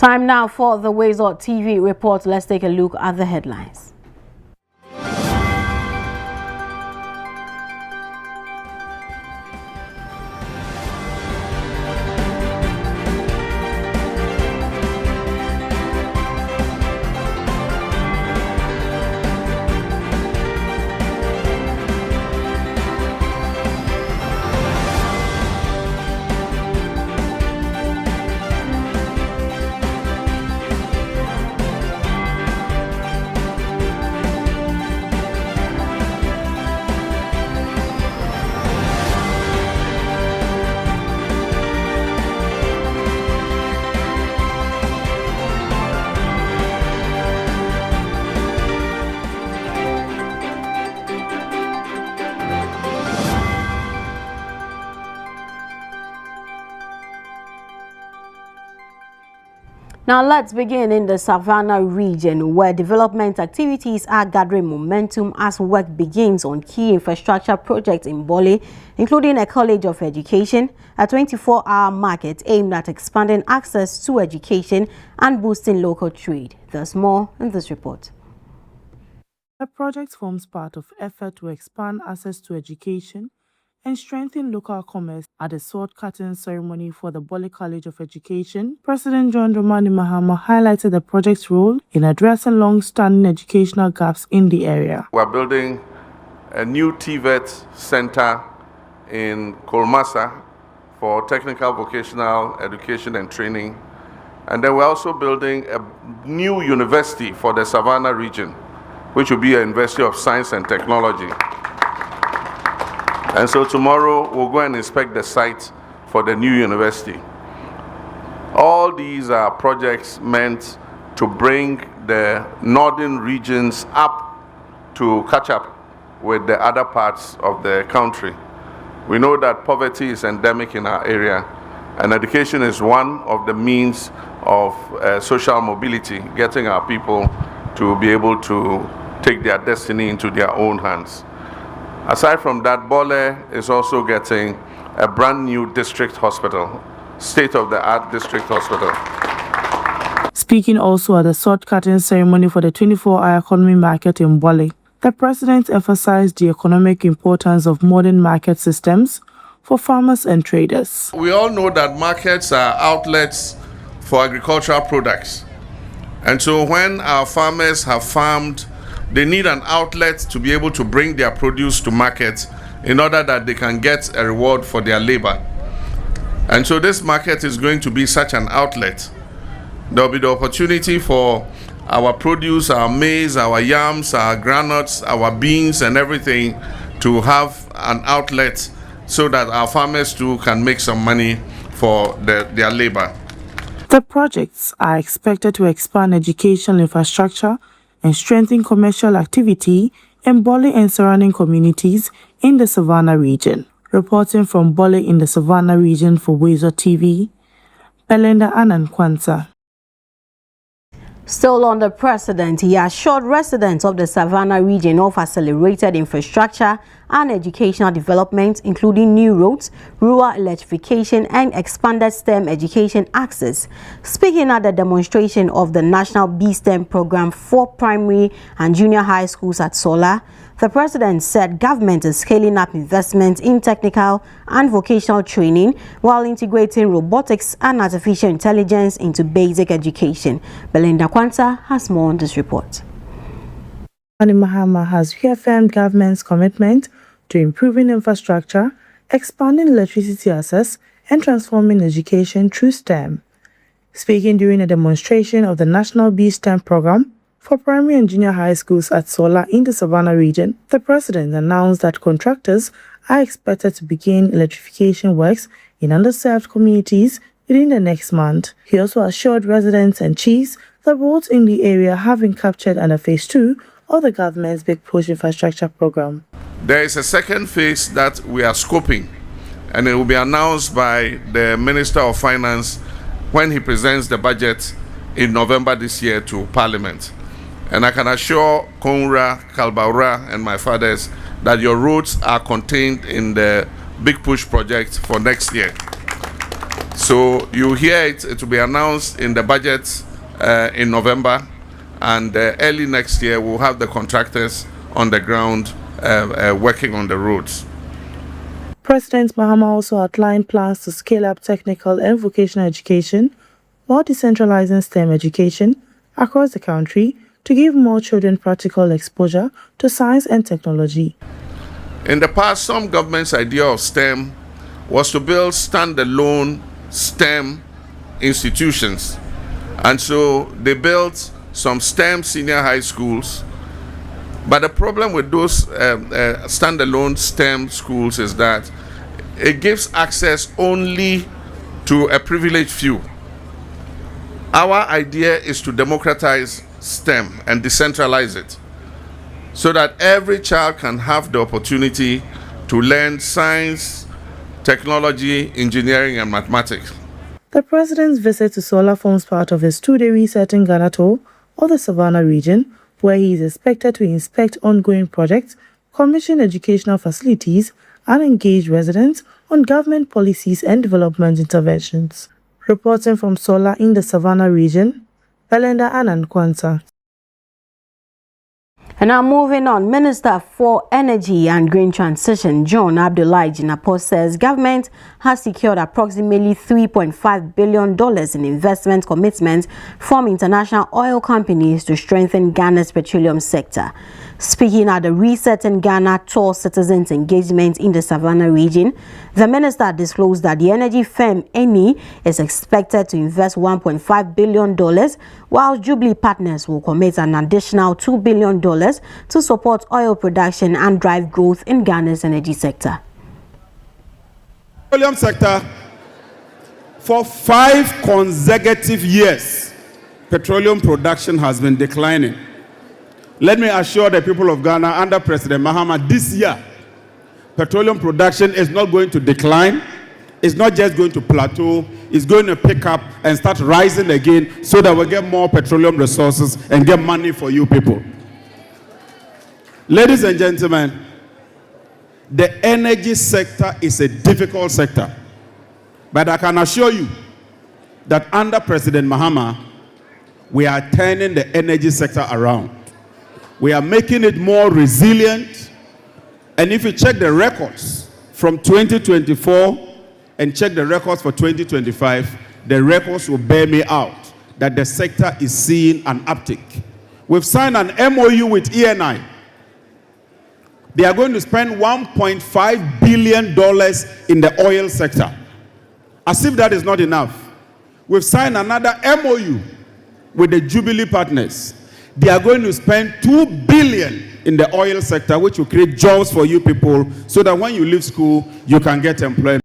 Time now for the Woezor TV Report. Let's take a look at the headlines. Now let's begin in the Savannah region, where development activities are gathering momentum as work begins on key infrastructure projects in Bole, including a college of education, a 24-hour market aimed at expanding access to education and boosting local trade. There's more in this report. The project forms part of effort to expand access to education and strengthen local commerce. At the sword-cutting ceremony for the Bole College of Education, President John Dramani Mahama highlighted the project's role in addressing long-standing educational gaps in the area. We're building a new TVET center in Kolmasa for technical vocational education and training. And then we're also building a new university for the Savannah region, which will be a University of Science and Technology. And so tomorrow we'll go and inspect the site for the new university. All these are projects meant to bring the northern regions up to catch up with the other parts of the country. We know that poverty is endemic in our area, and education is one of the means of social mobility, getting our people to be able to take their destiny into their own hands. Aside from that, Bole is also getting a brand new district hospital, state-of-the-art district hospital. Speaking also at the sword-cutting ceremony for the 24-hour economy market in Bole, the president emphasized the economic importance of modern market systems for farmers and traders. We all know that markets are outlets for agricultural products. And so when our farmers have farmed, they need an outlet to be able to bring their produce to market in order that they can get a reward for their labor. And so this market is going to be such an outlet. There will be the opportunity for our produce, our maize, our yams, our granules, our beans and everything to have an outlet so that our farmers too can make some money for their labor. The projects are expected to expand educational infrastructure and strengthen commercial activity in Bole and surrounding communities in the Savannah region. Reporting from Bole in the Savannah region for Woezor TV, Belinda Anankwanza. Still on the president, he assured residents of the Savannah region of accelerated infrastructure and educational development, including new roads, rural electrification, and expanded STEM education access. Speaking at the demonstration of the National B-STEM program for primary and junior high schools at Sola, the president said government is scaling up investment in technical and vocational training while integrating robotics and artificial intelligence into basic education. Belinda Kwanta has more on this report. Mahama has reaffirmed government's commitment to improving infrastructure, expanding electricity access, and transforming education through STEM. Speaking during a demonstration of the National B-STEM program for primary and junior high schools at Sola in the Savannah region, the president announced that contractors are expected to begin electrification works in underserved communities within the next month. He also assured residents and chiefs that roads in the area have been captured under Phase 2 of the government's Big Push infrastructure program. There is a second phase that we are scoping, and it will be announced by the Minister of Finance when he presents the budget in November this year to Parliament. And I can assure Konra, Kalbaura, and my fathers that your roads are contained in the Big Push project for next year. So you hear it, it will be announced in the budget in November, and early next year we'll have the contractors on the ground working on the roads. President Mahama also outlined plans to scale up technical and vocational education while decentralizing STEM education across the country to give more children practical exposure to science and technology. In the past, some government's idea of STEM was to build standalone STEM institutions. And so they built some STEM senior high schools. But the problem with those standalone STEM schools is that it gives access only to a privileged few. Our idea is to democratize STEM and decentralize it so that every child can have the opportunity to learn science, technology, engineering, and mathematics. The president's visit to Sola forms part of his two-day reset in Ghana tour of the Savannah region, where he is expected to inspect ongoing projects, commission educational facilities, and engage residents on government policies and development interventions. Reporting from Sola in the Savannah region, Belinda Anankwanta. And now moving on, Minister for Energy and Green Transition, John Abdullahi Jinapor, says government has secured approximately $3.5 billion in investment commitments from international oil companies to strengthen Ghana's petroleum sector. Speaking at the Reset in Ghana tour citizens engagement in the Savannah region, the minister disclosed that the energy firm Eni is expected to invest $1.5 billion, while Jubilee Partners will commit an additional $2 billion to support oil production and drive growth in Ghana's energy sector. Petroleum sector, for 5 consecutive years, petroleum production has been declining. Let me assure the people of Ghana, under President Mahama, this year, petroleum production is not going to decline. It's not just going to plateau. It's going to pick up and start rising again so that we get more petroleum resources and get money for you people. Ladies and gentlemen, the energy sector is a difficult sector. But I can assure you that under President Mahama, we are turning the energy sector around. We are making it more resilient. And if you check the records from 2024 and check the records for 2025, the records will bear me out that the sector is seeing an uptick. We've signed an MOU with ENI. They are going to spend $1.5 billion in the oil sector. As if that is not enough, we've signed another MOU with the Jubilee Partners. They are going to spend $2 billion in the oil sector, which will create jobs for you people so that when you leave school, you can get employment.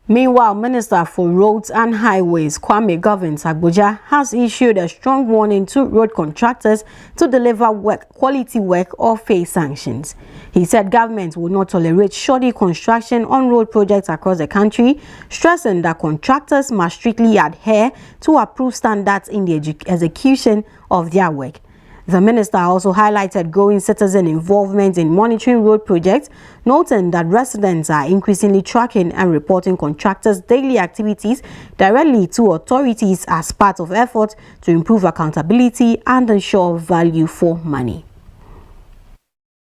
Meanwhile, Minister for Roads and Highways, Kwame Govins Abuja, has issued a strong warning to road contractors to deliver quality work or face sanctions. He said government will not tolerate shoddy construction on road projects across the country, stressing that contractors must strictly adhere to approved standards in the execution of their work. The minister also highlighted growing citizen involvement in monitoring road projects, noting that residents are increasingly tracking and reporting contractors' daily activities directly to authorities as part of efforts to improve accountability and ensure value for money.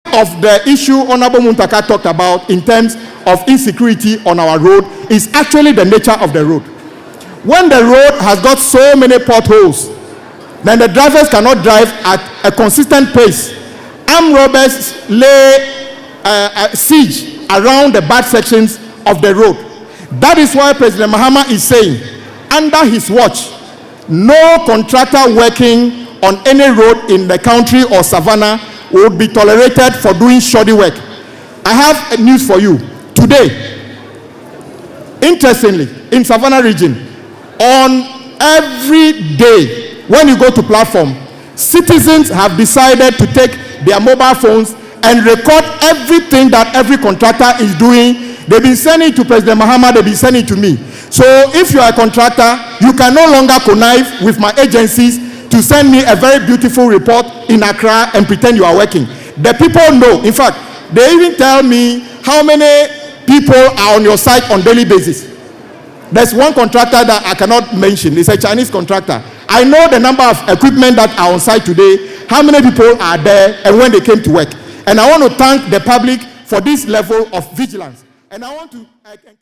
Of the issue Honorable Muntaka talked about in terms of insecurity on our road is actually the nature of the road. When the road has got so many potholes, then the drivers cannot drive at a consistent pace. Armed robbers lay siege around the bad sections of the road. That is why President Mahama is saying, under his watch, no contractor working on any road in the country or Savannah would be tolerated for doing shoddy work. I have news for you. Today, interestingly, in Savannah region, on every day, when you go to platform, citizens have decided to take their mobile phones and record everything that every contractor is doing. They've been sending it to President Mahama, they've been sending it to me. So if you are a contractor, you can no longer connive with my agencies to send me a very beautiful report in Accra and pretend you are working. The people know. In fact, they even tell me how many people are on your site on daily basis. There's one contractor that I cannot mention. It's a Chinese contractor. I know the number of equipment that are on site today, how many people are there, and when they came to work. And I want to thank the public for this level of vigilance. And I want to encourage.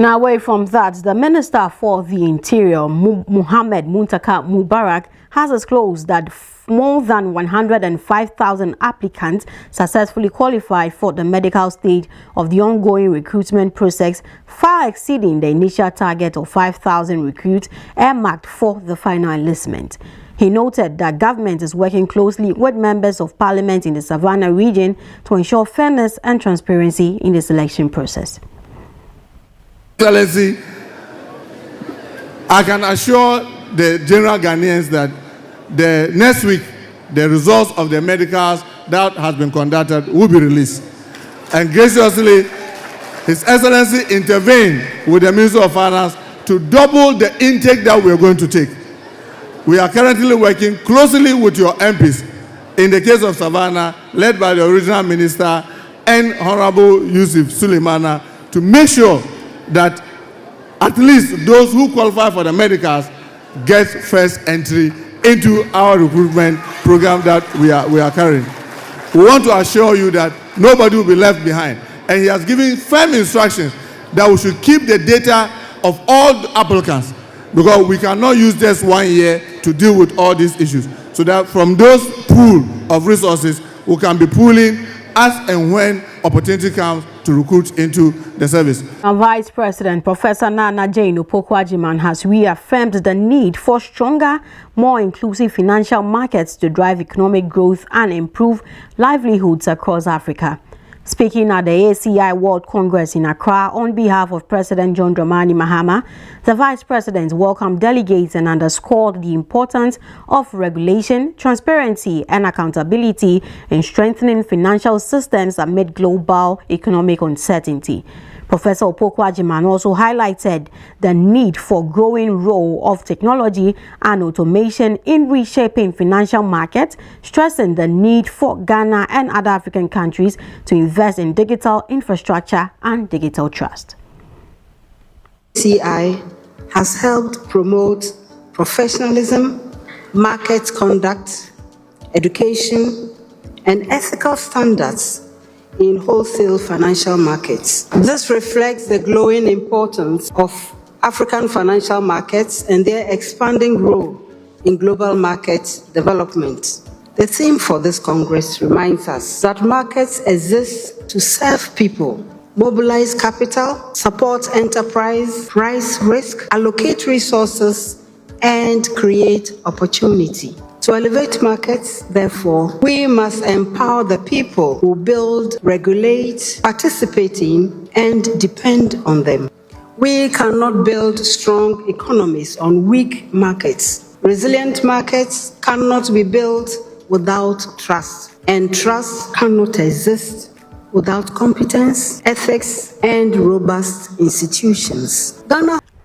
Now, away from that, the Minister for the Interior, Mohammed Muntaka Mubarak, has disclosed that more than 105,000 applicants successfully qualified for the medical stage of the ongoing recruitment process, far exceeding the initial target of 5,000 recruits earmarked for the final enlistment. He noted that government is working closely with members of parliament in the Savannah region to ensure fairness and transparency in the selection process. Excellency, I can assure the general Ghanaians that next week the results of the medicals that has been conducted will be released. And graciously, His Excellency intervened with the Minister of Finance to double the intake that we are going to take. We are currently working closely with your MPs in the case of Savannah, led by the original minister and Honorable Yusuf Suleimana, to make sure that at least those who qualify for the medicals get first entry into our recruitment program that we are carrying. We want to assure you that nobody will be left behind. And he has given firm instructions that we should keep the data of all the applicants, because we cannot use just 1 year to deal with all these issues. So that from those pool of resources, we can be pooling as and when opportunity comes to recruit into the service. And Vice President Professor Nana Jane Opoku-Agyeman has reaffirmed the need for stronger, more inclusive financial markets to drive economic growth and improve livelihoods across Africa. Speaking at the ACI World Congress in Accra on behalf of President John Dramani Mahama, the Vice President welcomed delegates and underscored the importance of regulation, transparency and accountability in strengthening financial systems amid global economic uncertainty. Professor Opoku-Agyeman also highlighted the need for growing role of technology and automation in reshaping financial markets, stressing the need for Ghana and other African countries to invest in digital infrastructure and digital trust. CI has helped promote professionalism, market conduct, education, and ethical standards in wholesale financial markets. This reflects the growing importance of African financial markets and their expanding role in global market development. The theme for this Congress reminds us that markets exist to serve people, mobilize capital, support enterprise, price risk, allocate resources, and create opportunity. To elevate markets, therefore, we must empower the people who build, regulate, participate in, and depend on them. We cannot build strong economies on weak markets. Resilient markets cannot be built without trust, and trust cannot exist without competence, ethics, and robust institutions.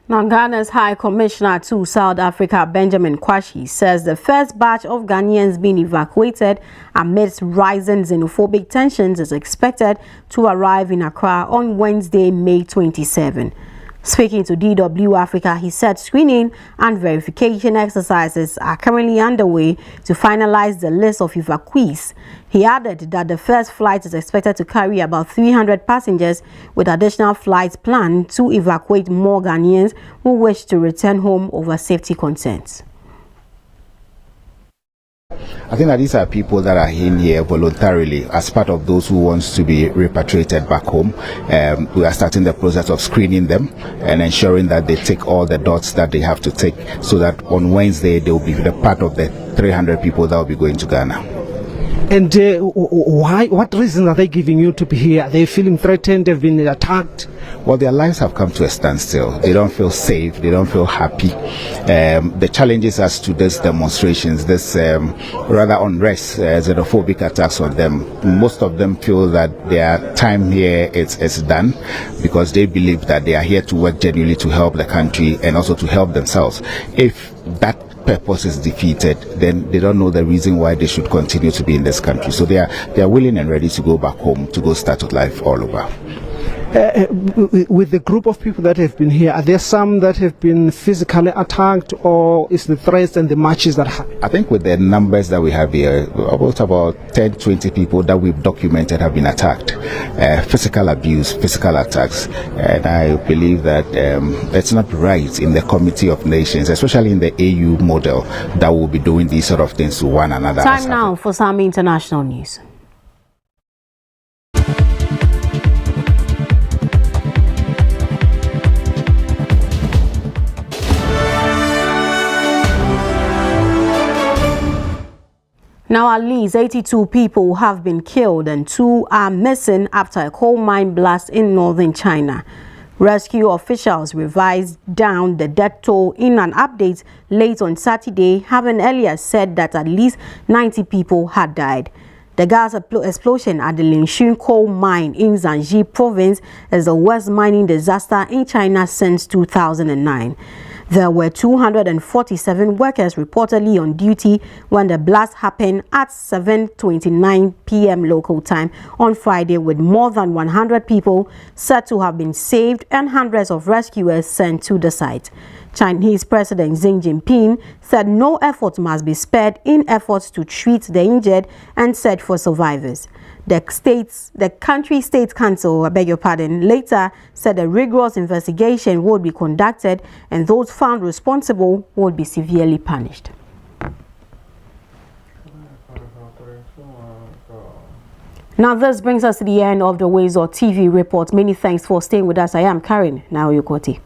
Now, Ghana's High Commissioner to South Africa, Benjamin Quartey, says the first batch of Ghanaians being evacuated amidst rising xenophobic tensions is expected to arrive in Accra on Wednesday, May 27. Speaking to DW Africa, he said screening and verification exercises are currently underway to finalize the list of evacuees. He added that the first flight is expected to carry about 300 passengers, with additional flights planned to evacuate more Ghanaians who wish to return home over safety concerns. I think that these are people that are in here voluntarily as part of those who want to be repatriated back home. We are starting the process of screening them and ensuring that they take all the dots that they have to take, so that on Wednesday they will be the part of the 300 people that will be going to Ghana. And why? What reasons are they giving you to be here? Are they feeling threatened? They've been attacked? Well, their lives have come to a standstill. They don't feel safe. They don't feel happy. The challenges as to these demonstrations, this rather unrest, xenophobic attacks on them, most of them feel that their time here is done, because they believe that they are here to work genuinely to help the country and also to help themselves. If that purpose is defeated, then they don't know the reason why they should continue to be in this country. So they are willing and ready to go back home, to go start with life all over. with the group of people that have been here, are there some that have been physically attacked, or is the threats and the marches that happen? I think with the numbers that we have here, about 10, 20 people that we've documented have been attacked. Physical abuse, physical attacks. And I believe that it's not right in the Committee of Nations, especially in the AU model, that will be doing these sort of things to one another. Time now for some international news. Now, at least 82 people have been killed and 2 are missing after a coal mine blast in northern China. Rescue officials revised down the death toll in an update late on Saturday, having earlier said that at least 90 people had died. The gas explosion at the Linxun coal mine in Zhangji province is the worst mining disaster in China since 2009. There were 247 workers reportedly on duty when the blast happened at 7:29 p.m. local time on Friday, with more than 100 people said to have been saved and hundreds of rescuers sent to the site. Chinese President Xi Jinping said no effort must be spared in efforts to treat the injured and search for survivors. The country state council, later said a rigorous investigation would be conducted and those found responsible would be severely punished. Now this brings us to the end of the Woezor TV report. Many thanks for staying with us. I am Karen. Now Quartey.